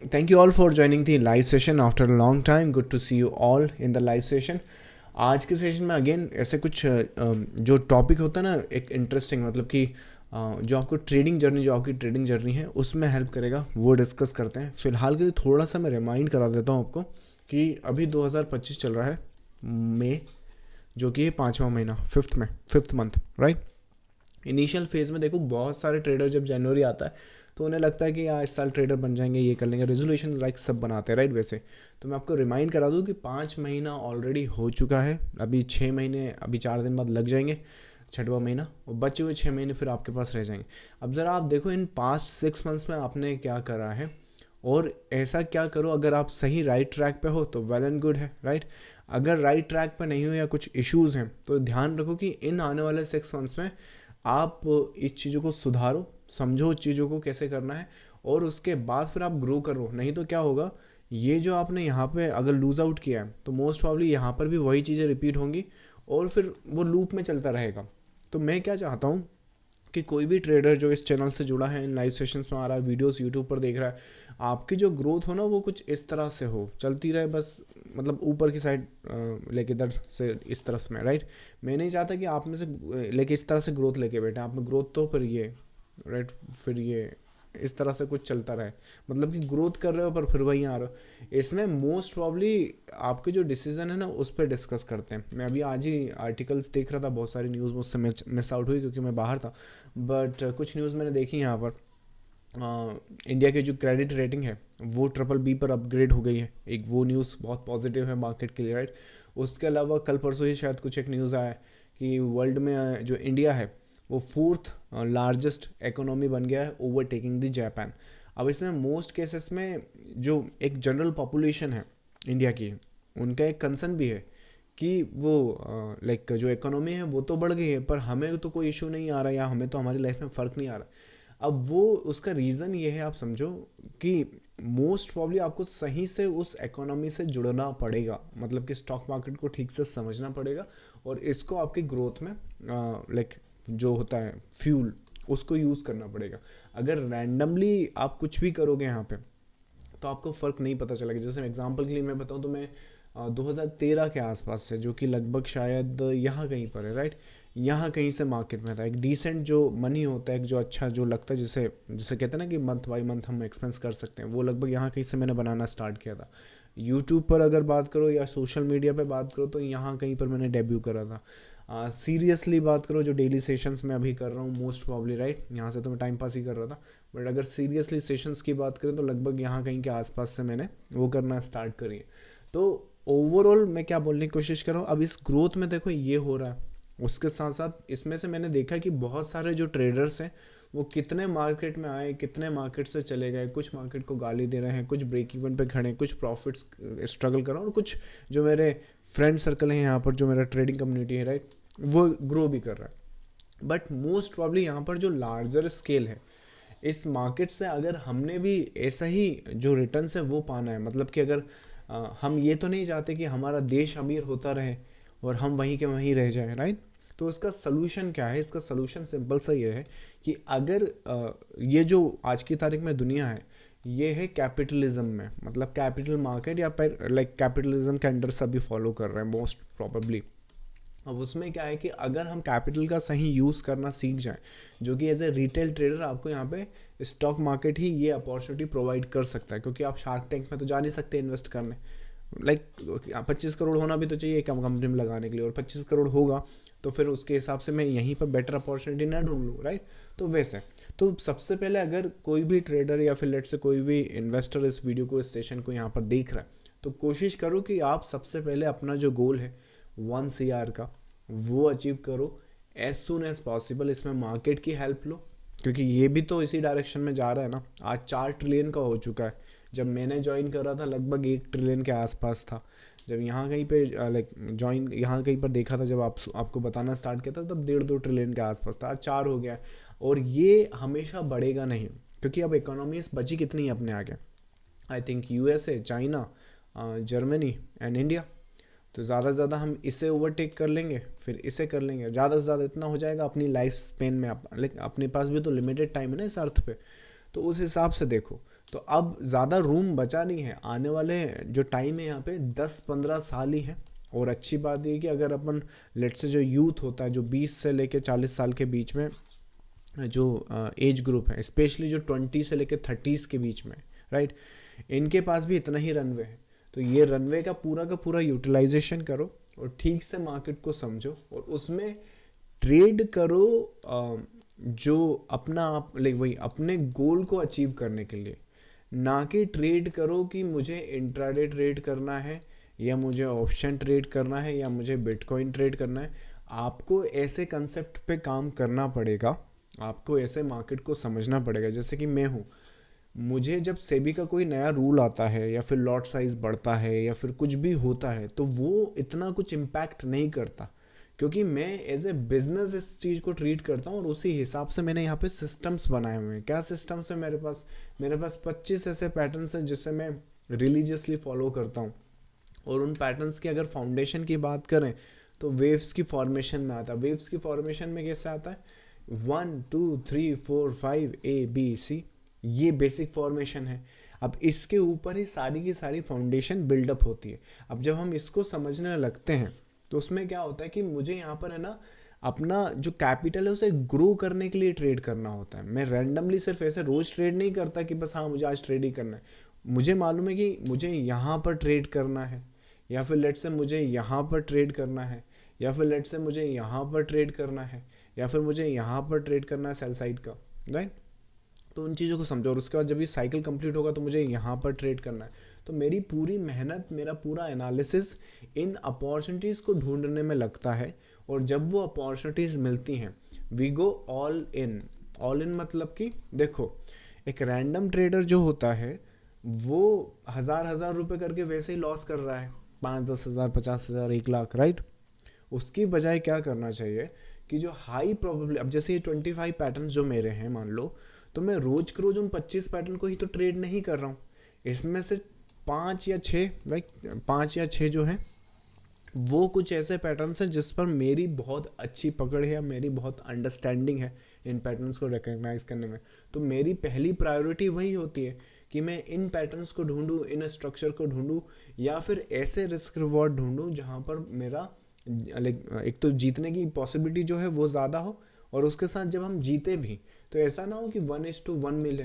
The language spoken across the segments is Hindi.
Thank you all for joining the live session after a long time. Good to see you all in the live session. आज के सेशन में अगेन ऐसे कुछ जो टॉपिक होता है ना, एक इंटरेस्टिंग मतलब कि जो आपको ट्रेडिंग जर्नी जो आपकी ट्रेडिंग जर्नी है उसमें हेल्प करेगा, वो डिस्कस करते हैं. फिलहाल के लिए थोड़ा सा मैं रिमाइंड करा देता हूँ आपको कि अभी 2025 चल रहा है, मई, जो कि 5वां महीना, fifth month, right. Initial phase में देखो बहुत सारे ट्रेडर जब जनवरी आता है तो उन्हें लगता है कि यार इस साल ट्रेडर बन जाएंगे, ये कर लेंगे, रेजोल्यूशन लाइक सब बनाते हैं, राइट. वैसे तो मैं आपको रिमाइंड करा दूँ कि 5 महीना ऑलरेडी हो चुका है, अभी 6 महीने, अभी 4 दिन बाद लग जाएंगे 6वां महीना, और बचे हुए 6 महीने फिर आपके पास रह जाएंगे. अब ज़रा आप देखो इन पास्ट 6 मंथ्स में आपने क्या करा है, और ऐसा क्या करो. अगर आप सही राइट ट्रैक पे हो तो वेल एंड गुड है, राइट. अगर राइट ट्रैक पे नहीं हो या कुछ इश्यूज़ हैं तो ध्यान रखो कि इन आने वाले 6 मंथ्स में आप इस चीज़ों को सुधारो, समझो चीज़ों को कैसे करना है, और उसके बाद फिर आप ग्रो करो. नहीं तो क्या होगा, ये जो आपने यहाँ पे अगर लूज़ आउट किया है तो मोस्ट प्रॉब्ली यहाँ पर भी वही चीज़ें रिपीट होंगी और फिर वो लूप में चलता रहेगा. तो मैं क्या चाहता हूँ कि कोई भी ट्रेडर जो इस चैनल से जुड़ा है, इन लाइव सेशंस में आ रहा है, वीडियोस यूट्यूब पर देख रहा है, आपकी जो ग्रोथ हो ना वो कुछ इस तरह से हो, चलती रहे बस, मतलब ऊपर की साइड लेके इधर से इस तरफ में, राइट. मैं नहीं चाहता कि आप में से लेके इस तरह से ग्रोथ लेके बैठे, आप में ग्रोथ तो फिर ये, राइट, फिर ये इस तरह से कुछ चलता रहे, मतलब कि ग्रोथ कर रहे हो पर फिर वहीं आ रहे हो. इसमें मोस्ट प्रॉब्ली आपके जो डिसीजन है ना उस पर डिस्कस करते हैं. मैं अभी आज ही आर्टिकल्स देख रहा था, बहुत सारी न्यूज़ मुझसे मिस आउट हुई क्योंकि मैं बाहर था, बट कुछ न्यूज़ मैंने देखी यहाँ पर. इंडिया की जो क्रेडिट रेटिंग है वो BBB पर अपग्रेड हो गई है. एक वो न्यूज़ बहुत पॉजिटिव है मार्केट के लिए, राइट. उसके अलावा कल परसों ही शायद कुछ एक न्यूज़ आया कि वर्ल्ड में जो इंडिया है वो 4th लार्जेस्ट इकोनॉमी बन गया है, ओवरटेकिंग द जापान. अब इसमें मोस्ट केसेस में जो एक जनरल पॉपुलेशन है इंडिया की, उनका एक कंसर्न भी है कि वो लाइक जो इकोनॉमी है वो तो बढ़ गई है पर हमें तो कोई इशू नहीं आ रहा, या हमें तो हमारी लाइफ में फ़र्क नहीं आ रहा. अब वो उसका रीज़न ये है, आप समझो कि मोस्ट प्रॉब्ली आपको सही से उस इकोनॉमी से जुड़ना पड़ेगा, मतलब कि स्टॉक मार्केट को ठीक से समझना पड़ेगा, और इसको आपकी ग्रोथ में लाइक जो होता है फ्यूल, उसको यूज़ करना पड़ेगा. अगर रैंडमली आप कुछ भी करोगे यहाँ पे तो आपको फ़र्क नहीं पता चलेगा. जैसे एग्जांपल के लिए मैं बताऊँ तो मैं 2013 के आसपास से, जो कि लगभग शायद यहाँ कहीं पर है, राइट, यहाँ कहीं से मार्केट में था. एक डिसेंट जो मनी होता है, जो अच्छा जो लगता है, जिसे जिसे कहते हैं ना कि मंथ बाई मंथ हम एक्सपेंस कर सकते हैं, वो लगभग यहाँ कहीं से मैंने बनाना स्टार्ट किया था. यूट्यूब पर अगर बात करो या सोशल मीडिया पे बात करो तो यहाँ कहीं पर मैंने डेब्यू करा था. सीरियसली बात करो जो डेली सेशंस मैं अभी कर रहा हूँ मोस्ट प्रॉब्ली, राइट, यहाँ से तो मैं टाइम पास ही कर रहा था, बट अगर सीरियसली सेशंस की बात करें तो लगभग यहाँ कहीं के आसपास से मैंने वो करना स्टार्ट करी है. तो ओवरऑल मैं क्या बोलने की कोशिश कर रहा हूँ, अब इस ग्रोथ में देखो ये हो रहा है, उसके साथ साथ इसमें से मैंने देखा कि बहुत सारे जो ट्रेडर्स हैं वो कितने मार्केट में आए, कितने मार्केट से चले गए, कुछ मार्केट को गाली दे रहे हैं, कुछ ब्रेक इवन पे खड़े हैं, कुछ प्रॉफिट्स स्ट्रगल कर रहे हैं, और कुछ जो मेरे फ्रेंड सर्कल हैं यहाँ पर, जो मेरा ट्रेडिंग कम्युनिटी है, राइट, वो ग्रो भी कर रहा है. बट मोस्ट प्रॉब्ली यहाँ पर जो लार्जर स्केल है इस मार्केट से, अगर हमने भी ऐसा ही जो रिटर्न्स है वो पाना है, मतलब कि अगर हम ये तो नहीं चाहते कि हमारा देश अमीर होता रहे और हम वहीं के वहीं रह जाएं, राइट. तो इसका सलूशन क्या है, इसका सलूशन सिंपल सा ये है कि अगर ये जो आज की तारीख में दुनिया है ये है कैपिटलिज्म में, मतलब कैपिटल मार्केट या लाइक कैपिटलिज्म के अंडर सभी फॉलो कर रहे हैं मोस्ट प्रॉबेबली. अब उसमें क्या है कि अगर हम कैपिटल का सही यूज़ करना सीख जाएं, जो कि एज ए रिटेल ट्रेडर आपको यहाँ पे स्टॉक मार्केट ही ये अपॉर्चुनिटी प्रोवाइड कर सकता है, क्योंकि आप शार्क टैंक में तो जा नहीं सकते इन्वेस्ट करने. लाइक 25 करोड़ होना भी तो चाहिए कम कंपनी में लगाने के लिए, और 25 करोड़ होगा तो फिर उसके हिसाब से मैं यहीं पर बेटर अपॉर्चुनिटी ना ढूंढ लूँ, राइट. तो वैसे तो सबसे पहले अगर कोई भी ट्रेडर या फिर लेट से कोई भी इन्वेस्टर इस वीडियो को, इस सेशन को यहाँ पर देख रहा है, तो कोशिश करो कि आप सबसे पहले अपना जो गोल है 1 CR का वो अचीव करो एज सुन एज पॉसिबल. इसमें मार्केट की हेल्प लो, क्योंकि ये भी तो इसी डायरेक्शन में जा रहा है ना. आज 4 ट्रिलियन का हो चुका है, जब मैंने ज्वाइन करा था लगभग 1 ट्रिलियन के आसपास था. जब यहाँ कहीं पे लाइक ज्वाइन यहाँ कहीं पर देखा था, जब आपको बताना स्टार्ट किया था तब 1.5-2 ट्रिलियन के आसपास था. आज 4 हो गया है, और ये हमेशा बढ़ेगा नहीं, क्योंकि अब इकोनॉमीज बची कितनी है अपने आगे. I think USA, China, Germany and India. तो ज़्यादा से ज़्यादा हम इसे ओवरटेक कर लेंगे, फिर इसे कर लेंगे, ज़्यादा से ज़्यादा इतना हो जाएगा अपनी लाइफ स्पेन में. लेकिन अपने पास भी तो लिमिटेड टाइम है ना इस अर्थ पे. तो उस हिसाब से देखो, तो अब ज़्यादा रूम बचा नहीं है, आने वाले जो टाइम है यहाँ पे 10-15 साल ही है। और अच्छी बात ये कि अगर अपन लेट से जो यूथ होता है, जो 20 से लेके 40 साल के बीच में जो एज ग्रुप है, स्पेशली जो 20 से लेके 30s के बीच में, राइट, इनके पास भी इतना ही रनवे है। तो ये रनवे का पूरा यूटिलाइजेशन करो और ठीक से मार्केट को समझो और उसमें ट्रेड करो, जो अपना आप लाइक वही अपने गोल को अचीव करने के लिए, ना कि ट्रेड करो कि मुझे इंट्राडे ट्रेड करना है या मुझे ऑप्शन ट्रेड करना है या मुझे बिटकॉइन ट्रेड करना है। आपको ऐसे कंसेप्ट पे काम करना पड़ेगा, आपको ऐसे मार्केट को समझना पड़ेगा। जैसे कि मैं हूँ, मुझे जब सेबी का कोई नया रूल आता है या फिर लॉट साइज़ बढ़ता है या फिर कुछ भी होता है, तो वो इतना कुछ इम्पैक्ट नहीं करता, क्योंकि मैं एज ए बिजनेस इस चीज़ को ट्रीट करता हूँ और उसी हिसाब से मैंने यहाँ पे सिस्टम्स बनाए हुए हैं। क्या सिस्टम्स है मेरे पास? 25 ऐसे पैटर्न्स हैं जिसे मैं रिलीजियसली फॉलो करता हूँ। और उन पैटर्न्स की अगर फाउंडेशन की बात करें तो वेव्स की फॉर्मेशन में आता है। वेव्स की फॉर्मेशन में कैसे आता है? 1 2 3 4 5 A B C, ये बेसिक फॉर्मेशन है। अब इसके ऊपर ही सारी की सारी फाउंडेशन बिल्डअप होती है। अब जब हम इसको समझने लगते हैं तो उसमें क्या होता है कि मुझे यहाँ पर है ना, अपना जो कैपिटल है उसे ग्रो करने के लिए ट्रेड करना होता है। मैं रैंडमली सिर्फ ऐसे रोज ट्रेड नहीं करता कि बस हाँ मुझे आज ट्रेड ही करना है। मुझे मालूम है कि मुझे यहाँ पर ट्रेड करना है, या फिर लेट से मुझे यहाँ पर ट्रेड करना है, या फिर लेट से मुझे यहाँ पर ट्रेड करना है, या फिर मुझे यहाँ पर ट्रेड करना है सेल साइड का, राइट। तो उन चीज़ों को समझो और उसके बाद जब ये साइकिल कंप्लीट होगा तो मुझे यहाँ पर ट्रेड करना है। तो मेरी पूरी मेहनत, मेरा पूरा एनालिसिस इन अपॉर्चुनिटीज़ को ढूंढने में लगता है। और जब वो अपॉर्चुनिटीज़ मिलती हैं, we go all in. All in मतलब कि देखो, एक रैंडम ट्रेडर जो होता है वो हज़ार रुपए करके वैसे ही लॉस कर रहा है, 5-10 हज़ार, 50 हज़ार, 1 लाख, राइट। उसकी बजाय क्या करना चाहिए कि जो हाई प्रोबेबली, अब जैसे ये 25 पैटर्न जो मेरे हैं मान लो, तो मैं रोज के रोज उन 25 पैटर्न को ही तो ट्रेड नहीं कर रहा हूँ। इसमें से 5 या 6, लाइक 5 या 6 जो है वो कुछ ऐसे पैटर्न्स हैं जिस पर मेरी बहुत अच्छी पकड़ है या मेरी बहुत अंडरस्टैंडिंग है इन पैटर्न्स को रिकग्नाइज करने में। तो मेरी पहली प्रायोरिटी वही होती है कि मैं इन पैटर्न्स को ढूंढूं, इन स्ट्रक्चर को ढूंढूं, या फिर ऐसे रिस्क रिवॉर्ड ढूंढूं जहाँ पर मेरा लाइक एक तो जीतने की पॉसिबिलिटी जो है वो ज़्यादा हो, और उसके साथ जब हम जीते भी तो ऐसा ना हो कि 1:1 मिले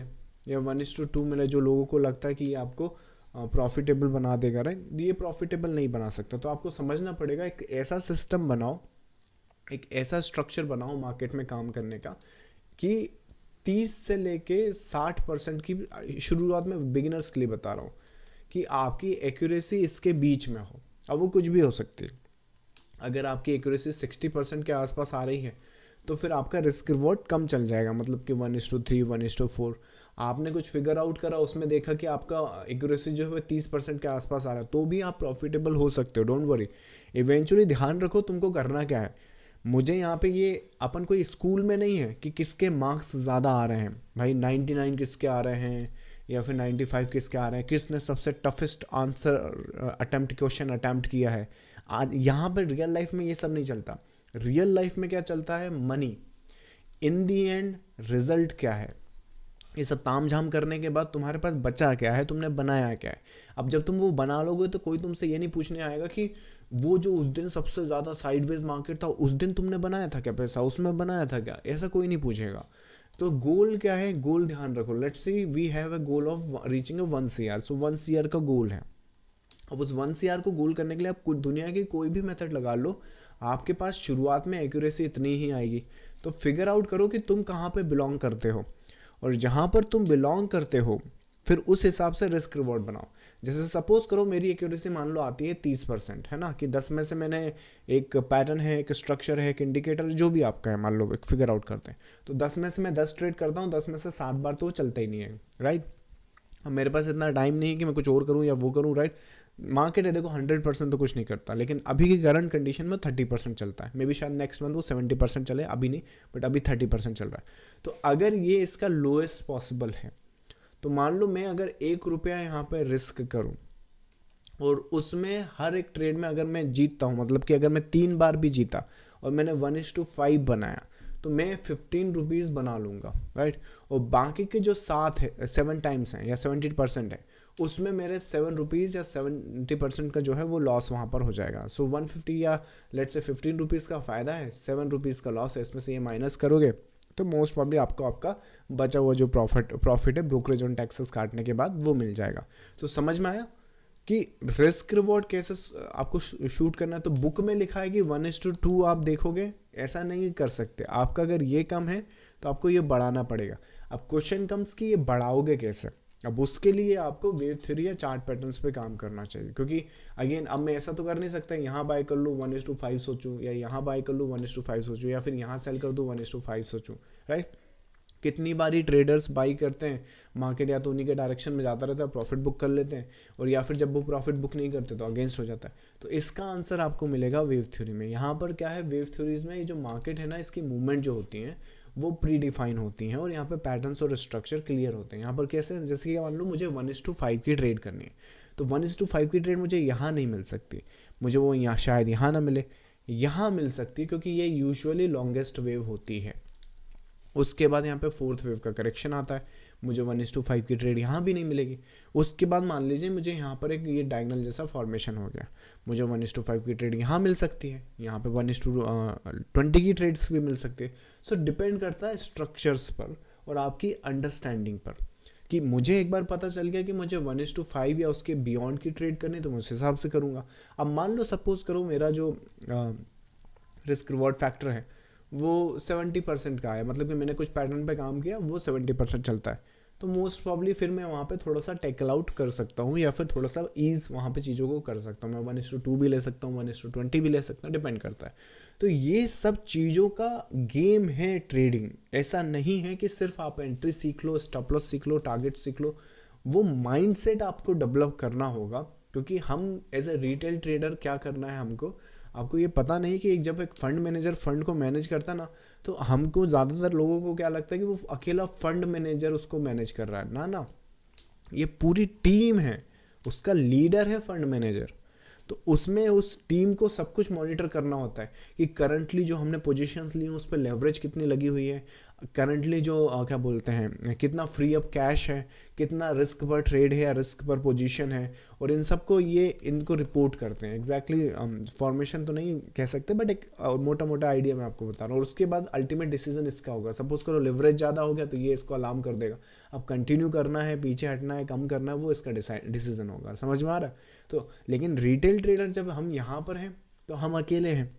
या 1:2 मिले, जो लोगों को लगता है कि ये आपको प्रॉफिटेबल बना देगा, राइट। ये प्रॉफिटेबल नहीं बना सकता। तो आपको समझना पड़ेगा, एक ऐसा सिस्टम बनाओ, एक ऐसा स्ट्रक्चर बनाओ मार्केट में काम करने का कि 30 से लेके 60% की, शुरुआत में बिगिनर्स के लिए बता रहा हूँ, कि आपकी एक्यूरेसी इसके बीच में हो। अब वो कुछ भी हो सकती है। अगर आपकी एक्यूरेसी 60% के आसपास आ रही है तो फिर आपका रिस्क रिवॉर्ड कम चल जाएगा, मतलब कि 1:3, 1:4। आपने कुछ फिगर आउट करा, उसमें देखा कि आपका एक्यूरेसी जो है 30% के आसपास आ रहा है, तो भी आप प्रॉफिटेबल हो सकते हो। डोंट वरी, इवेंचुअली ध्यान रखो तुमको करना क्या है। मुझे यहाँ पे ये अपन कोई स्कूल में नहीं है कि किसके मार्क्स ज़्यादा आ रहे हैं, भाई 99 किसके आ रहे हैं या फिर 95 किसके आ रहे हैं, किसने सबसे टफेस्ट आंसर क्वेश्चन अटैम्प्ट किया है। आज यहाँ पर रियल लाइफ में ये सब नहीं चलता। रियल लाइफ में क्या चलता है? Money. In the and result क्या है? ये सब ताम झाम करने के बाद तुम्हारे पास बचा क्या है, तुमने बनाया क्या है। अब जब तुम वो बना लोगे तो कोई तुमसे ये नहीं पूछने आएगा कि वो जो उस दिन सबसे ज़्यादा साइडवेज मार्केट था उस दिन तुमने बनाया था क्या पैसा, उसमें बनाया था क्या, ऐसा कोई नहीं पूछेगा। तो गोल क्या है? गोल ध्यान रखो। Let's see we have a goal of reaching 1 CR। So 1 CR का गोल है। अब उस 1 CR को गोल करने के लिए आप दुनिया की कोई भी मेथड लगा लो, आपके पास शुरुआत में एक्यूरेसी इतनी ही आएगी। तो फिगर आउट करो कि तुम कहाँ पे बिलोंग करते हो, और जहाँ पर तुम बिलोंग करते हो फिर उस हिसाब से रिस्क रिवॉर्ड बनाओ। जैसे सपोज करो मेरी एक्यूरेसी मान लो आती है 30%, है ना, कि 10 में से मैंने एक पैटर्न है, एक स्ट्रक्चर है, एक इंडिकेटर, जो भी आपका है, मान लो एक फिगर आउट करते हैं, तो 10 में से मैं 10 ट्रेड करता हूँ, 10 में से 7 बार तो वो चलता ही नहीं है, राइट। अब मेरे पास इतना टाइम नहीं है कि मैं कुछ और करूँ या वो करूँ, राइट। मार्केट है देखो 100% तो कुछ नहीं करता, लेकिन अभी की करंट कंडीशन में 30% चलता है। मे बी शायद नेक्स्ट मंथ वो 70% चले, अभी नहीं, बट अभी 30% चल रहा है। तो अगर ये इसका लोएस्ट पॉसिबल है, तो मान लो मैं अगर 1 रुपया यहाँ पे रिस्क करूँ और उसमें हर एक ट्रेड में अगर मैं जीतता हूँ, मतलब कि अगर मैं 3 बार भी जीता और मैंने 1:5 बनाया, तो मैं 15 रुपीज़ बना लूँगा, राइट। और बाकी के जो 7 टाइम्स हैं या 70% है, उसमें मेरे 7 रुपीज़ या 70% का जो है वो लॉस वहाँ पर हो जाएगा। सो 150 या लेट्स से 15 रुपीज़ का फ़ायदा है, 7 रुपीज़ का लॉस है, इसमें से ये माइनस करोगे तो मोस्ट प्रॉब्ली आपको आपका बचा हुआ जो प्रॉफिट है ब्रोकरेज ऑन टैक्सेस काटने के बाद वो मिल जाएगा। तो समझ में आया कि रिस्क रिवॉर्ड कैसे आपको शूट करना है। तो बुक में लिखा है कि 1:2 आप देखोगे, ऐसा नहीं कर सकते। आपका अगर ये कम है तो आपको ये बढ़ाना पड़ेगा। अब क्वेश्चन कम्स कि ये बढ़ाओगे कैसे। अब उसके लिए आपको वेव थ्योरी या चार्ट पैटर्न्स पे काम करना चाहिए, क्योंकि अगेन अब मैं ऐसा तो कर नहीं सकता यहाँ बाय कर लूँ 1:5 सोचूं, या यहाँ बाय कर लूँ 1:5 सोचूं, या फिर यहाँ सेल कर दूँ 1:5 सोचूं, राइट। कितनी बारी ट्रेडर्स बाई करते हैं, मार्केट या तो उन्हीं के डायरेक्शन में जाता रहता है, प्रॉफिट बुक कर लेते हैं, और या फिर जब वो प्रॉफिट बुक नहीं करते तो अगेंस्ट हो जाता है। तो इसका आंसर आपको मिलेगा वेव थ्योरी में। यहाँ पर क्या है, वेव थ्योरीज में ये जो मार्केट है ना, इसकी मूवमेंट जो होती हैं वो प्री डिफाइन होती हैं, और यहाँ पे पैटर्न्स और स्ट्रक्चर क्लियर होते हैं। यहाँ पर कैसे, जैसे कि मान लो मुझे 1:5 की ट्रेड करनी है, तो 1:5 की ट्रेड मुझे यहाँ नहीं मिल सकती, मुझे वो यहाँ शायद यहाँ ना मिले, यहाँ मिल सकती है, क्योंकि ये यूजुअली लॉन्गेस्ट वेव होती है। उसके बाद यहाँ पे 4th वेव का करेक्शन आता है, मुझे 1:5 की ट्रेड यहाँ भी नहीं मिलेगी। उसके बाद मान लीजिए मुझे यहाँ पर एक ये डायगोनल जैसा फॉर्मेशन हो गया, मुझे 1:5 की ट्रेड यहाँ मिल सकती है, यहाँ पे 1:20 की ट्रेड्स भी मिल सकती है। सो डिपेंड करता है स्ट्रक्चर्स पर और आपकी अंडरस्टैंडिंग पर, कि मुझे एक बार पता चल गया कि मुझे 1:5 या उसके बियॉन्ड की ट्रेड करनी, तो मैं उस हिसाब से करूँगा। अब मान लो सपोज करो मेरा जो रिस्क रिवॉर्ड फैक्टर है वो 70% का है, मतलब कि मैंने कुछ पैटर्न पे काम किया, वो 70% चलता है, तो मोस्ट प्रॉब्ली फिर मैं वहाँ पे थोड़ा सा टेकल आउट कर सकता हूँ, या फिर थोड़ा सा ईज वहाँ पे चीज़ों को कर सकता हूँ। मैं 1:2 भी ले सकता हूँ, 1:20 भी ले सकता हूँ, डिपेंड करता है। तो ये सब चीज़ों का गेम है ट्रेडिंग। ऐसा नहीं है कि सिर्फ आप एंट्री सीख लो, स्टॉप लॉस सीख लो, टारगेट सीख लो, वो माइंडसेट आपको डेवलप करना होगा। क्योंकि हम एज ए रिटेल ट्रेडर क्या करना है, हमको आपको ये पता नहीं कि जब एक फंड मैनेजर फंड को मैनेज करता है ना, तो हमको ज़्यादातर लोगों को क्या लगता है कि वो अकेला फंड मैनेजर उसको मैनेज कर रहा है। ना, ये पूरी टीम है, उसका लीडर है फंड मैनेजर। तो उसमें उस टीम को सब कुछ मॉनिटर करना होता है कि करंटली जो हमने पोजीशंस ली हैं उस पर लेवरेज कितनी लगी हुई है, करंटली जो क्या बोलते हैं कितना फ्री अप कैश है, कितना रिस्क पर ट्रेड है या रिस्क पर पोजीशन है, और इन सबको ये इनको रिपोर्ट करते हैं। एग्जैक्टली फॉर्मेशन तो नहीं कह सकते, बट एक मोटा मोटा आइडिया मैं आपको बता रहा हूँ। और उसके बाद अल्टीमेट डिसीजन इसका होगा। सपोज करो लेवरेज ज़्यादा हो गया तो ये इसको अलार्म कर देगा, अब कंटिन्यू करना है, पीछे हटना है, कम करना है, वो इसका डिसीजन होगा। समझ में आ रहा है। तो लेकिन रिटेल ट्रेडर जब हम यहाँ पर हैं तो हम अकेले हैं,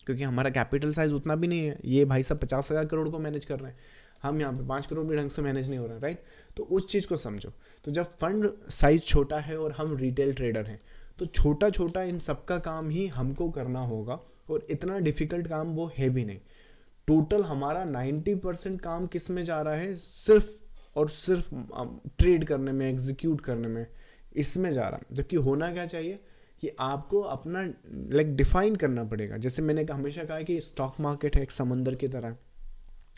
क्योंकि हमारा कैपिटल साइज उतना भी नहीं है। ये भाई साहब 50,000 करोड़ को मैनेज कर रहे हैं, हम यहाँ पे 5 करोड़ भी ढंग से मैनेज नहीं हो रहा है, राइट। तो उस चीज़ को समझो। तो जब फंड साइज छोटा है और हम रिटेल ट्रेडर हैं, तो छोटा छोटा इन सबका काम ही हमको करना होगा, और इतना डिफिकल्ट काम वो है भी नहीं। टोटल हमारा 90% काम किस में जा रहा है, सिर्फ और सिर्फ ट्रेड करने में, एग्जीक्यूट करने में, इसमें जा रहा है। जबकि होना क्या चाहिए कि आपको अपना डिफाइन करना पड़ेगा। जैसे मैंने हमेशा कहा कि स्टॉक मार्केट है एक समंदर की तरह,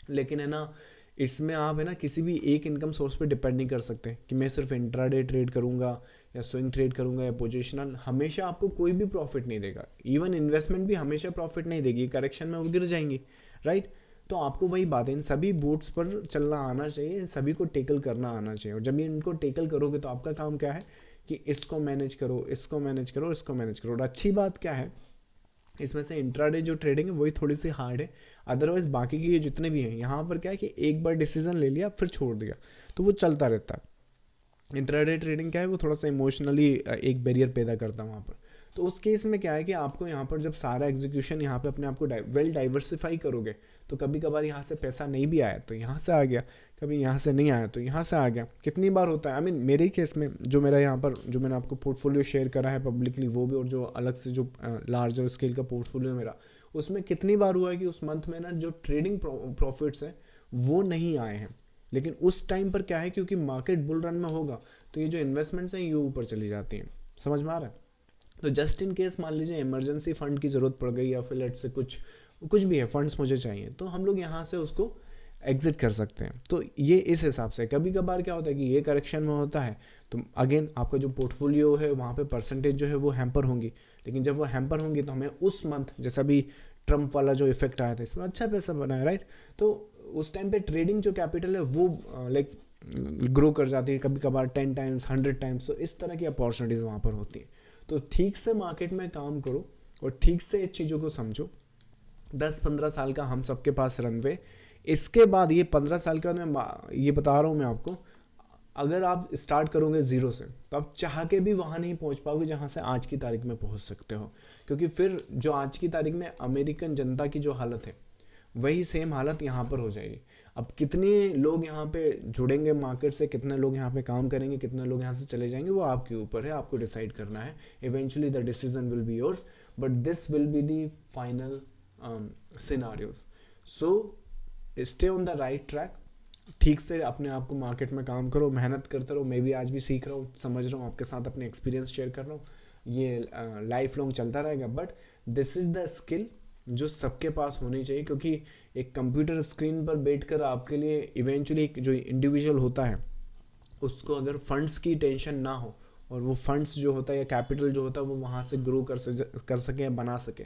लेकिन है ना, इसमें आप है ना किसी भी एक इनकम सोर्स पे डिपेंड नहीं कर सकते कि मैं सिर्फ इंट्राडे ट्रेड करूंगा या स्विंग ट्रेड करूंगा या पोजिशनल। हमेशा आपको कोई भी प्रॉफिट नहीं देगा, इवन इन्वेस्टमेंट भी हमेशा प्रॉफिट नहीं देगी, करेक्शन में वो गिर जाएंगी, राइट। तो आपको वही बात है, इन सभी बोट्स पर चलना आना चाहिए, इन सभी को टेकल करना आना चाहिए। और जब ये इनको टेकल करोगे तो आपका काम क्या है कि इसको मैनेज करो, इसको मैनेज करो, इसको मैनेज करो। और अच्छी बात क्या है, इसमें से इंट्राडे जो ट्रेडिंग है वही थोड़ी सी हार्ड है, अदरवाइज बाकी की ये जितने भी हैं, यहाँ पर क्या है कि एक बार डिसीजन ले लिया फिर छोड़ दिया तो वो चलता रहता है। इंट्राडे ट्रेडिंग क्या है, वो थोड़ा सा इमोशनली एक बैरियर पैदा करता है वहाँ पर। तो उस केस में क्या है कि आपको यहाँ पर जब सारा एग्जीक्यूशन यहाँ पे अपने आप को वेल डाइवर्सिफाई करोगे, तो कभी कभार यहाँ से पैसा नहीं भी आया तो यहाँ से आ गया, कभी यहाँ से नहीं आया तो यहाँ से आ गया। कितनी बार होता है, आई मीन मेरे केस में जो मेरा यहाँ पर जो मैंने आपको पोर्टफोलियो शेयर करा है पब्लिकली, वो भी, और जो अलग से जो लार्जर स्केल का पोर्टफोलियो मेरा, उसमें कितनी बार हुआ है कि उस मंथ में ना जो ट्रेडिंग प्रॉफिट्स हैं वो नहीं आए हैं। लेकिन उस टाइम पर क्या है, क्योंकि मार्केट बुल रन में होगा तो ये जो इन्वेस्टमेंट्स हैं ये ऊपर चली जाती हैं। समझ में आ रहा है। तो जस्ट इन केस मान लीजिए इमरजेंसी फंड की ज़रूरत पड़ गई, या फिर लेट से कुछ भी है, फंड्स मुझे चाहिए, तो हम लोग यहाँ से उसको एग्जिट कर सकते हैं। तो ये इस हिसाब से। कभी कभार क्या होता है कि ये करेक्शन में होता है तो अगेन आपका जो पोर्टफोलियो है वहाँ पे परसेंटेज जो है वो हैम्पर होंगी, लेकिन जब वो हैम्पर होंगी तो हमें उस मंथ, जैसा भी ट्रम्प वाला जो इफेक्ट आया था इसमें अच्छा पैसा बना है, राइट। तो उस टाइम पे ट्रेडिंग जो कैपिटल है वो लाइक ग्रो कर जाती है, कभी कभार 10 टाइम्स 100 टाइम्स, तो इस तरह की अपॉर्चुनिटीज़ वहाँ पर होती हैं। तो ठीक से मार्केट में काम करो और ठीक से इस चीज़ों को समझो। 10-15 साल का हम सबके पास रनवे, इसके बाद ये 15 साल के बाद मैं ये बता रहा हूँ मैं आपको, अगर आप स्टार्ट करोगे ज़ीरो से तो आप चाह के भी वहाँ नहीं पहुँच पाओगे जहाँ से आज की तारीख में पहुँच सकते हो, क्योंकि फिर जो आज की तारीख में अमेरिकन जनता की जो हालत है वही सेम हालत यहाँ पर हो जाएगी। अब कितने लोग यहाँ पे जुड़ेंगे मार्केट से, कितने लोग यहाँ पे काम करेंगे, कितने लोग यहाँ से चले जाएंगे, वो आपके ऊपर है, आपको डिसाइड करना है। Eventually the decision will be yours, but this will be the final scenarios. So stay on the right track, ठीक से अपने आप को मार्केट में काम करो, मेहनत करते रहो। मैं भी आज भी सीख रहा हूँ, समझ रहा हूँ, आपके साथ अपने एक्सपीरियंस शेयर कर रहा हूँ। ये लाइफ लॉन्ग चलता रहेगा, but this is the skill जो सबके पास होनी चाहिए, क्योंकि एक कंप्यूटर स्क्रीन पर बैठकर आपके लिए इवेंचुअली जो इंडिविजुअल होता है उसको अगर फंड्स की टेंशन ना हो, और वो फंड्स जो होता है या कैपिटल जो होता है वो वहाँ से ग्रो कर सके या बना सके,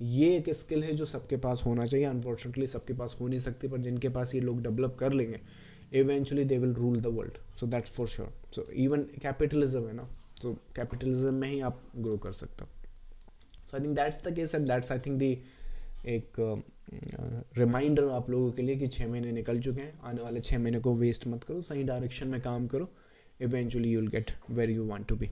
ये एक स्किल है जो सबके पास होना चाहिए। अनफॉर्चुनेटली सबके पास हो नहीं सकती, पर जिनके पास ये लोग डेवलप कर लेंगे eventually they will rule the world, so that's for sure. So even capitalism है ना, तो कैपिटलिज्म में ही आप ग्रो कर सकते हो। So I think that's the case, and that's I think दी एक रिमाइंडर आप लोगों के लिए कि 6 महीने निकल चुके हैं, आने वाले 6 महीने को वेस्ट मत करो, सही डायरेक्शन में काम करो, eventually you will get where you want to be.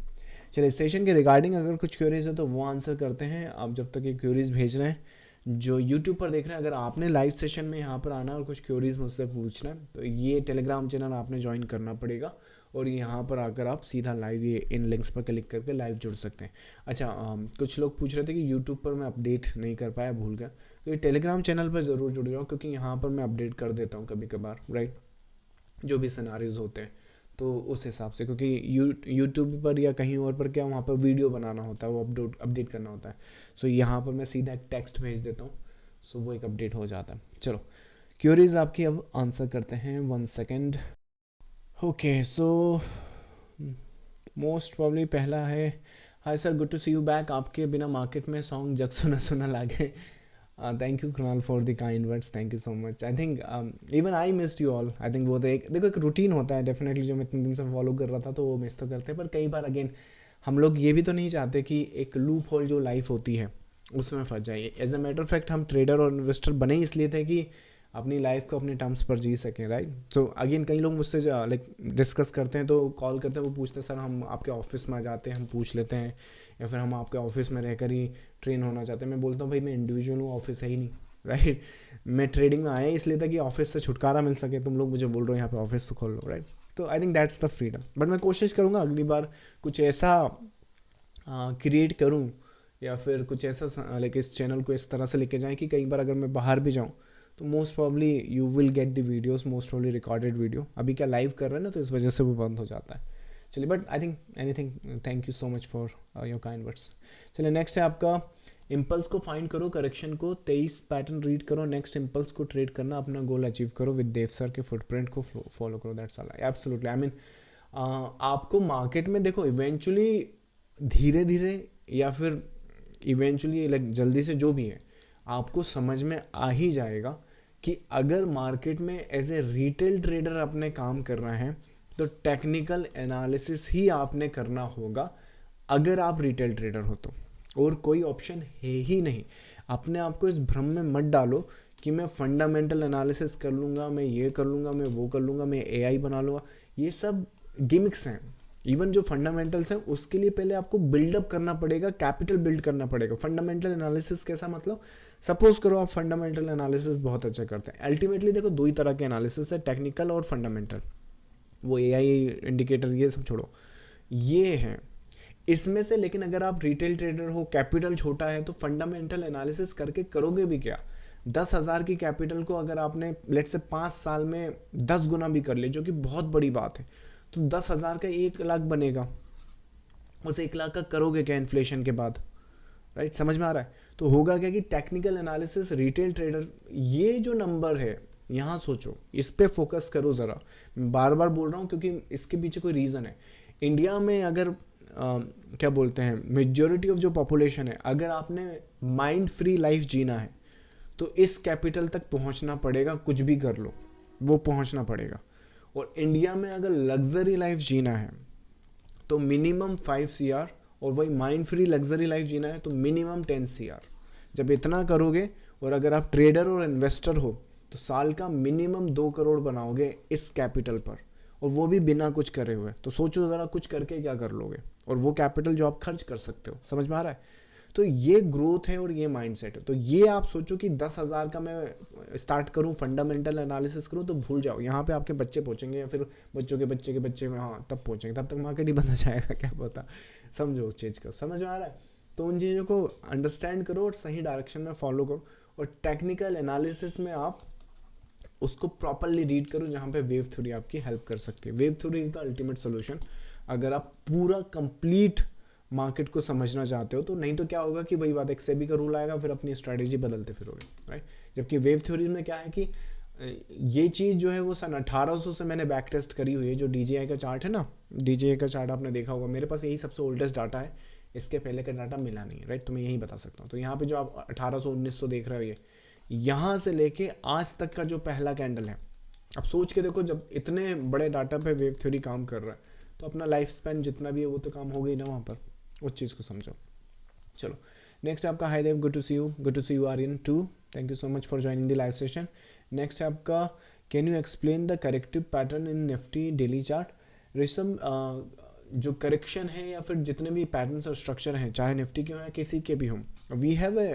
चलिए सेशन के रिगार्डिंग अगर कुछ क्वेरीज है तो वो आंसर करते हैं। आप जब तक ये क्वेरीज भेज रहे हैं, जो यूट्यूब पर देख रहे हैं, अगर आपने लाइव सेशन में यहाँ पर आना और कुछ क्वेरीज मुझसे पूछना है तो ये टेलीग्राम चैनल आपने ज्वाइन करना पड़ेगा, और यहाँ पर आकर आप सीधा लाइव ये इन लिंक्स पर क्लिक करके लाइव जुड़ सकते हैं। अच्छा, कुछ लोग पूछ रहे थे कि यूट्यूब पर मैं अपडेट नहीं कर पाया, भूल गया, तो ये टेलीग्राम चैनल पर ज़रूर जुड़ जाओ, क्योंकि यहाँ पर मैं अपडेट कर देता हूँ कभी कभार, राइट, जो भी सिनारीज होते हैं, तो उस हिसाब से, क्योंकि यूट्यूब पर या कहीं और पर क्या वहाँ पर वीडियो बनाना होता है, वो अपडेट करना होता है। सो यहाँ पर मैं सीधा एक टेक्स्ट भेज देता हूँ, सो वो एक अपडेट हो जाता है। चलो क्यूरीज आपकी अब आंसर करते हैं, 1 second. Okay, so most probably पहला है, hi sir, good to see you back, आपके बिना मार्केट में सॉन्ग जग सुना सुना लागे। Thank you Krunal for the kind words, thank you so much. I think even I missed you all. I think वो तो एक देखो एक रूटीन होता है डेफिनेटली, जो मैं इतने दिन से फॉलो कर रहा था तो वो मिस तो करते हैं, पर कई बार अगेन हम लोग ये भी तो नहीं चाहते कि एक लूप होल जो लाइफ होती है उसमें फंस जाए। As a matter of fact हम ट्रेडर और इन्वेस्टर बने इसलिए थे कि अपनी लाइफ को अपने टर्म्स पर जी सकें, राइट। सो अगेन कई लोग मुझसे लाइक डिस्कस करते हैं, तो कॉल करते हैं, वो पूछते हैं सर हम आपके ऑफिस में आ जाते हैं, हम पूछ लेते हैं, या फिर हम आपके ऑफिस में रहकर ही ट्रेन होना चाहते हैं। मैं बोलता हूँ भाई मैं इंडिविजुअल हूँ, ऑफिस है ही नहीं, राइट। मैं ट्रेडिंग में आया इसलिए था कि ऑफिस से छुटकारा मिल सके, तुम लोग मुझे बोल रहे हो यहाँ पे ऑफिस तो खोल लो, राइट। तो आई think that's the freedom, but मैं कोशिश करूँगा अगली बार कुछ ऐसा क्रिएट करूँ, या फिर कुछ ऐसा लाइक इस चैनल को इस तरह से लेके जाएँ कि कई बार अगर मैं बाहर भी जाऊँ तो most probably you will get the videos, most probably recorded video. अभी क्या लाइव कर रहे हैं ना, तो इस वजह से वो बंद हो जाता है। चलिए, but I think anything, thank you so much for your kind words. चलिए नेक्स्ट है आपका, इम्पल्स को फाइंड करो, करेक्शन को 23 पैटर्न रीड करो, नेक्स्ट इम्पल्स को ट्रेड करना, अपना गोल अचीव करो, विद देव सर के फुटप्रिंट को फॉलो करो, that's all. Absolutely, I mean आपको मार्केट में देखो इवेंचुअली धीरे धीरे या फिर इवेंचुअली लाइक जल्दी से जो भी है आपको समझ में आ ही जाएगा कि अगर मार्केट में एज ए रिटेल ट्रेडर अपने काम करना है तो टेक्निकल एनालिसिस ही आपने करना होगा, अगर आप रिटेल ट्रेडर हो तो, और कोई ऑप्शन है ही नहीं। अपने आप को इस भ्रम में मत डालो कि मैं फंडामेंटल एनालिसिस कर लूँगा, मैं ये कर लूँगा, मैं वो कर लूँगा, मैं एआई बना लूँगा, ये सब गिमिक्स हैं। इवन जो फंडामेंटल्स हैं उसके लिए पहले आपको बिल्डअप करना पड़ेगा, कैपिटल बिल्ड करना पड़ेगा। फंडामेंटल एनालिसिस कैसा, मतलब सपोज करो आप फंडामेंटल एनालिसिस बहुत अच्छा करते हैं। अल्टीमेटली देखो दो ही तरह के एनालिसिस है, टेक्निकल और फंडामेंटल। वो एआई इंडिकेटर ये सब छोड़ो, ये है इसमें से। लेकिन अगर आप रिटेल ट्रेडर हो, कैपिटल छोटा है, तो फंडामेंटल एनालिसिस करके करोगे भी क्या। 10,000 की कैपिटल को अगर आपने लेट्स से 5 साल में 10 गुना भी कर ले, जो कि बहुत बड़ी बात है, तो 10,000 का 1 लाख बनेगा। उस 1 लाख का करोगे क्या इन्फ्लेशन के बाद, राइट। समझ में आ रहा है। तो होगा क्या कि टेक्निकल एनालिसिस, रिटेल ट्रेडर्स, ये जो नंबर है यहाँ सोचो, इस पे फोकस करो ज़रा। मैं बार बार बोल रहा हूँ क्योंकि इसके पीछे कोई रीज़न है। इंडिया में अगर क्या बोलते हैं, मेजॉरिटी ऑफ जो पॉपुलेशन है, अगर आपने माइंड फ्री लाइफ जीना है तो इस कैपिटल तक पहुंचना पड़ेगा, कुछ भी कर लो वो पहुंचना पड़ेगा। और इंडिया में अगर लग्जरी लाइफ जीना है तो मिनिमम 5 CR, और वही माइंड फ्री लग्जरी लाइफ जीना है तो मिनिमम 10 CR। जब इतना करोगे, और अगर आप ट्रेडर और इन्वेस्टर हो तो साल का मिनिमम 2 करोड़ बनाओगे इस कैपिटल पर, और वो भी बिना कुछ करे हुए। तो सोचो ज़रा कुछ करके क्या कर लोगे, और वो कैपिटल जो आप खर्च कर सकते हो। समझ में आ रहा है? तो ये ग्रोथ है और ये माइंडसेट है। तो ये आप सोचो कि 10,000 का मैं स्टार्ट करूं, फंडामेंटल एनालिसिस करूं, तो भूल जाओ, यहाँ पे आपके बच्चे पहुंचेंगे या फिर बच्चों के बच्चे के बच्चे में, हाँ तब पहुंचेंगे, तब तक मार्केट ही बंद हो जाएगा, क्या पता। समझो उस चीज़ को, समझ में आ रहा है? तो उन चीज़ों को अंडरस्टैंड करो और सही डायरेक्शन में फॉलो करो, और टेक्निकल एनालिसिस में आप उसको प्रॉपरली रीड करो, जहाँ पे वेव थ्योरी आपकी हेल्प कर सकती है। Wave theory is the ultimate solution अगर आप पूरा कंप्लीट मार्केट को समझना चाहते हो तो। नहीं तो क्या होगा कि वही बात, एक सेबी का रूल आएगा, फिर अपनी स्ट्रेटेजी बदलते फिरोगे, राइट। जबकि वेव थ्योरी में क्या है कि ये चीज़ जो है वो सन 1800 से मैंने बैक टेस्ट करी हुई है। जो DJI का चार्ट है ना, DJI का चार्ट आपने देखा होगा, मेरे पास यही सबसे ओल्डेस्ट डाटा है, इसके पहले का डाटा मिला नहीं है, राइट। तो मैं यही बता सकता हूँ। तो यहाँ पे जो आप 1800-1900 देख रहे हो, ये यहाँ से लेके आज तक का जो पहला कैंडल है, अब सोच के देखो, जब इतने बड़े डाटा पे वेव थ्योरी काम कर रहा है तो अपना लाइफ स्पैन जितना भी है वो तो काम हो गई ना वहाँ पर। उस चीज़ को समझो। चलो नेक्स्ट आपका, hi Dev, good to see you Aryan too, thank you so much for joining the live session. Next है आपका, can you explain the corrective pattern in Nifty daily chart. Resham, जो करेक्शन है या फिर जितने भी पैटर्न्स और स्ट्रक्चर हैं, चाहे निफ्टी के हों या किसी के भी हों, वी हैव ए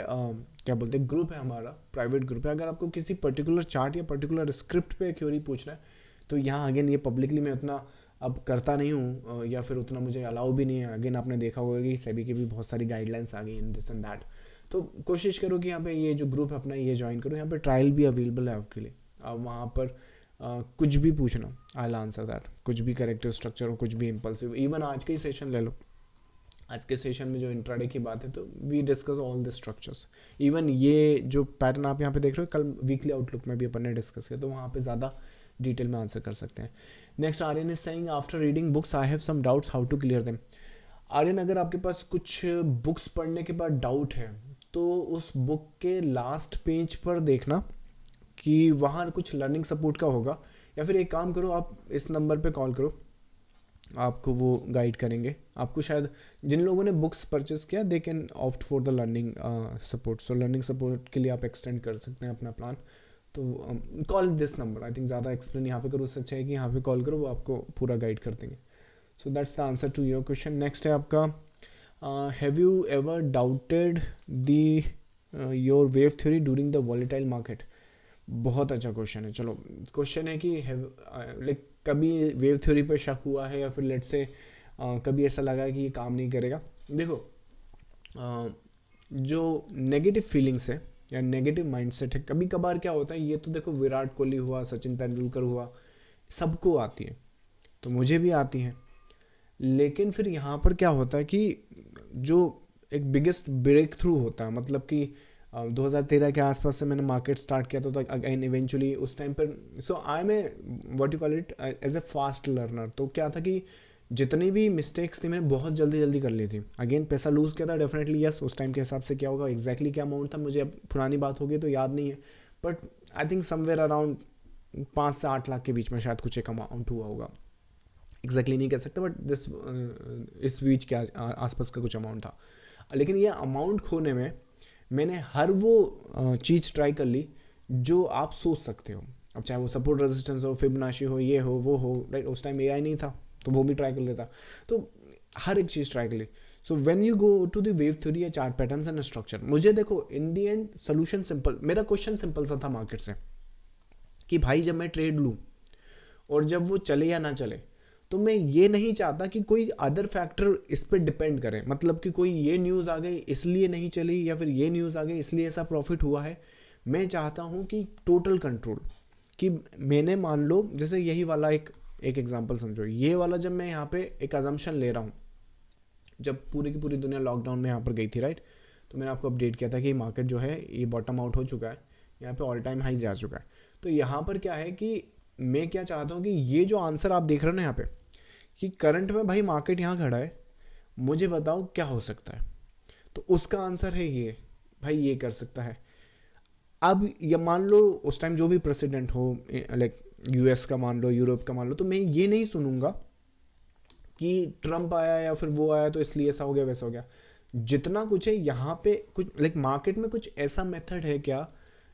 क्या बोलते हैं, ग्रुप है हमारा, प्राइवेट ग्रुप है। अगर आपको किसी पर्टिकुलर चार्ट या पर्टिकुलर स्क्रिप्ट पे क्वेरी पूछना है तो यहाँ अगेन ये पब्लिकली मैं उतना अब करता नहीं हूँ, या फिर उतना मुझे अलाउ भी नहीं है। अगेन आपने देखा होगा कि सेबी की भी बहुत सारी गाइडलाइंस आ गई इन दिस एंड दैट। तो कोशिश करो कि यहाँ पे ये जो ग्रुप है अपना ये ज्वाइन करो। यहाँ पे ट्रायल भी अवेलेबल है आपके लिए, आप वहाँ पर कुछ भी पूछना, आई विल आंसर दैट। कुछ भी करेक्टिव स्ट्रक्चर हो, कुछ भी इम्पल्सिव, इवन आज का ही सेशन ले लो। आज के सेशन में जो इंट्राडे की बात है तो we discuss all the structures. Even ये जो पैटर्न आप यहाँ पे देख रहे हो, कल वीकली आउटलुक में भी अपन ने डिस्कस किया, तो वहाँ पे ज़्यादा डिटेल में आंसर कर सकते हैं। Next, Aryan is saying after reading books I have some doubts, how to clear them. Aryan, अगर आपके पास कुछ बुक्स पढ़ने के बाद डाउट है तो उस बुक के लास्ट पेज पर देखना कि वहाँ कुछ लर्निंग सपोर्ट का होगा, या फिर एक काम करो, आप इस नंबर पे कॉल करो, आपको वो गाइड करेंगे। आपको शायद जिन लोगों ने बुक्स परचेस किया they can opt for the learning support. So learning support के लिए आप एक्सटेंड कर सकते हैं अपना प्लान। तो call this number, I think ज़्यादा एक्सप्लेन यहाँ पे करो, उससे अच्छा है कि यहाँ पे कॉल करो, वो आपको पूरा गाइड कर देंगे। So that's the answer to your question. Next है आपका, have you ever doubted the your wave theory during the volatile market. बहुत अच्छा क्वेश्चन है। चलो, क्वेश्चन है कि लाइक कभी वेव थ्योरी पर शक हुआ है, या फिर लेट से कभी ऐसा लगा है कि ये काम नहीं करेगा। देखो, जो नेगेटिव फीलिंग्स है या नेगेटिव माइंडसेट है, कभी कभार क्या होता है, ये तो देखो विराट कोहली हुआ, सचिन तेंदुलकर हुआ, सबको आती है, तो मुझे भी आती है। लेकिन फिर यहाँ पर क्या होता है कि जो एक बिगेस्ट ब्रेक थ्रू होता है, मतलब कि 2013 के आसपास से मैंने मार्केट स्टार्ट किया था, तो अगेन इवेंचुअली उस टाइम पर, so I am a what you call it as a fast learner. तो क्या था कि जितनी भी मिस्टेक्स थी मैंने बहुत जल्दी जल्दी कर ली थी। अगेन पैसा लूज़ किया था डेफिनेटली, यस, उस टाइम के हिसाब से क्या होगा, एग्जैक्टली क्या अमाउंट था मुझे अब पुरानी बात होगी तो याद नहीं है, but I think somewhere around 5 से 8 लाख के बीच में शायद कुछ एक अमाउंट हुआ होगा। एग्जैक्टली नहीं कह सकते, बट दिस इस बीच के आसपास का कुछ अमाउंट था। लेकिन ये अमाउंट खोने में मैंने हर वो चीज़ ट्राई कर ली जो आप सोच सकते हो। अब चाहे वो सपोर्ट रेजिस्टेंस हो, फिबोनाची हो, ये हो वो हो, राइट। उस टाइम AI नहीं था तो वो भी ट्राई कर लेता, तो हर एक चीज़ ट्राई कर ली। So when you go to the wave theory या चार्ट पैटर्न्स एंड स्ट्रक्चर, मुझे देखो in the end solution simple. मेरा क्वेश्चन सिंपल सा था मार्केट से कि भाई जब मैं ट्रेड लूँ और जब वो चले या ना चले, तो मैं ये नहीं चाहता कि कोई अदर फैक्टर इस पर डिपेंड करे, मतलब कि कोई ये न्यूज़ आ गई इसलिए नहीं चली, या फिर ये न्यूज़ आ गई इसलिए ऐसा प्रॉफिट हुआ है। मैं चाहता हूँ कि टोटल कंट्रोल, कि मैंने मान लो जैसे यही वाला एक एग्जांपल समझो, ये वाला जब मैं यहाँ पे एक अजम्पशन ले रहा हूँ, जब पूरी की पूरी दुनिया लॉकडाउन में यहाँ पर गई थी, राइट, तो मैंने आपको अपडेट किया था कि मार्केट जो है ये बॉटम आउट हो चुका है, यहाँ पे ऑल टाइम हाई जा चुका है। तो यहाँ पर क्या है कि मैं क्या चाहता हूँ कि ये जो आंसर आप देख रहे हो ना यहाँ पे, कि करंट में भाई मार्केट यहाँ खड़ा है, मुझे बताओ क्या हो सकता है, तो उसका आंसर है ये, भाई ये कर सकता है। अब ये मान लो उस टाइम जो भी प्रेसिडेंट हो, लाइक यूएस का मान लो, यूरोप का मान लो, तो मैं ये नहीं सुनूंगा कि ट्रम्प आया या फिर वो आया तो इसलिए ऐसा हो गया वैसा हो गया। जितना कुछ है यहाँ पे, कुछ लाइक मार्केट में कुछ ऐसा मेथड है क्या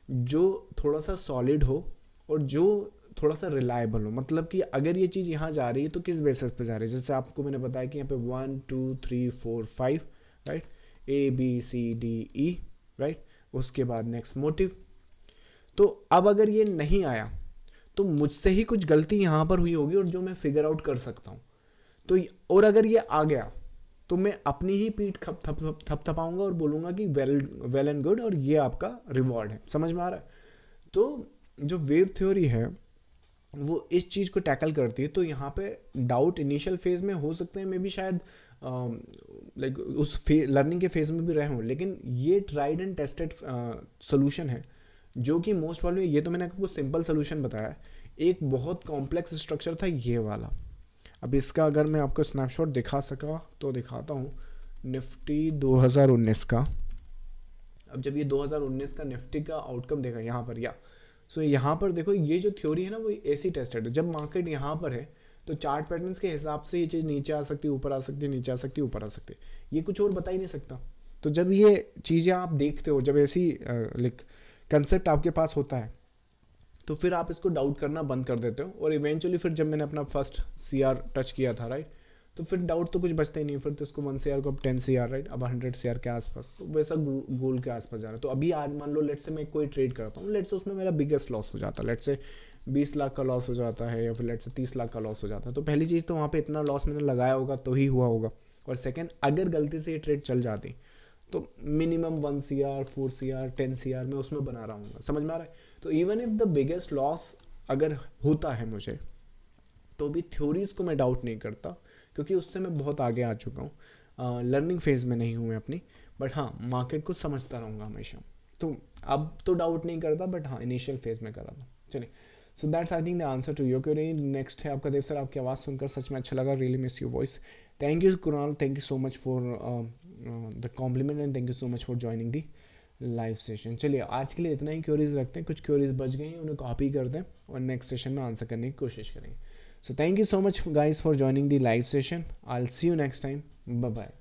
जो थोड़ा सा सॉलिड हो और जो थोड़ा सा रिलायबल हो, मतलब कि अगर ये चीज़ यहाँ जा रही है तो किस बेसिस पे जा रही है। जैसे आपको मैंने बताया कि यहाँ पे 1 2 3 4 5, राइट, ABCDE, राइट, उसके बाद नेक्स्ट मोटिव। तो अब अगर ये नहीं आया तो मुझसे ही कुछ गलती यहाँ पर हुई होगी और जो मैं फिगर आउट कर सकता हूँ। तो और अगर ये आ गया तो मैं अपनी ही पीठ थपथपाऊंगा और बोलूँगा कि वेल एंड गुड, और ये आपका रिवॉर्ड है। समझ में आ रहा है? तो जो वेव थ्योरी है वो इस चीज़ को टैकल करती है। तो यहाँ पे डाउट इनिशियल फेज में हो सकते हैं, मे भी शायद लाइक उस लर्निंग के फेज में भी रहे हों, लेकिन ये ट्राइड एंड टेस्टेड सोल्यूशन है जो कि मोस्ट प्रॉब्लम, ये तो मैंने आपको सिंपल सोल्यूशन बताया है। एक बहुत कॉम्प्लेक्स स्ट्रक्चर था ये वाला। अब इसका अगर मैं आपको स्नैपशॉट दिखा सका तो दिखाता हूँ, निफ्टी 2019 का। अब जब ये 2019 का निफ्टी का आउटकम देखा यहाँ पर, या सो यहाँ पर देखो, ये जो थ्योरी है ना वो ऐसी टेस्टेड है। जब मार्केट यहाँ पर है तो चार्ट पैटर्न्स के हिसाब से ये चीज़ नीचे आ सकती है, ऊपर आ सकती है, नीचे आ सकती है, ऊपर आ सकती है, ये कुछ और बता ही नहीं सकता। तो जब ये चीज़ें आप देखते हो, जब ऐसी लाइक कंसेप्ट आपके पास होता है, तो फिर आप इसको डाउट करना बंद कर देते हो। और इवेंचुअली फिर जब मैंने अपना फर्स्ट CR टच किया था, राइट, तो फिर डाउट तो कुछ बचता ही नहीं। फिर तो इसको 1 CR को अब 10 CR, राइट, अब 100 CR के आसपास, तो वैसा गोल के आसपास जा रहा है। तो अभी आज मान लो लेट से मैं कोई ट्रेड करता हूँ, लेट से उसमें मेरा बिगेस्ट लॉस हो जाता है, लेट से 20 लाख का लॉस हो जाता है, या फिर लेट से 30 लाख का लॉस हो जाता है। तो पहली चीज़ तो वहाँ पे इतना लॉस मैंने लगाया होगा तो ही हुआ होगा। और सेकेंड, अगर गलती से ये ट्रेड चल जाती तो मिनिमम 1 CR 4 CR 10 CR मैं उसमें बना रहा हूँ। समझ में आ रहा है? तो even if the biggest loss अगर होता है मुझे, तो भी थ्योरीज को मैं डाउट नहीं करता, क्योंकि उससे मैं बहुत आगे आ चुका हूँ। लर्निंग फेज में नहीं हूँ मैं अपनी, बट हाँ मार्केट को समझता रहूँगा हमेशा। तो अब तो डाउट नहीं करता, बट हाँ इनिशियल फेज में करा था। चलिए, so that's I think the answer to your query. Next है आपका देव सर, आपकी आवाज़ सुनकर सच में अच्छा लगा, really miss your voice. Thank you Kunal, thank you so much for the compliment and thank you so much for joining the live session. चलिए आज के लिए इतना ही क्वेरीज रखते हैं, कुछ क्वेरीज बच गई हैं उन्हें कॉपी करते हैं और नेक्स्ट सेशन में आंसर करने की कोशिश करेंगे। So thank you so much guys for joining the live session. I'll see you next time. Bye bye.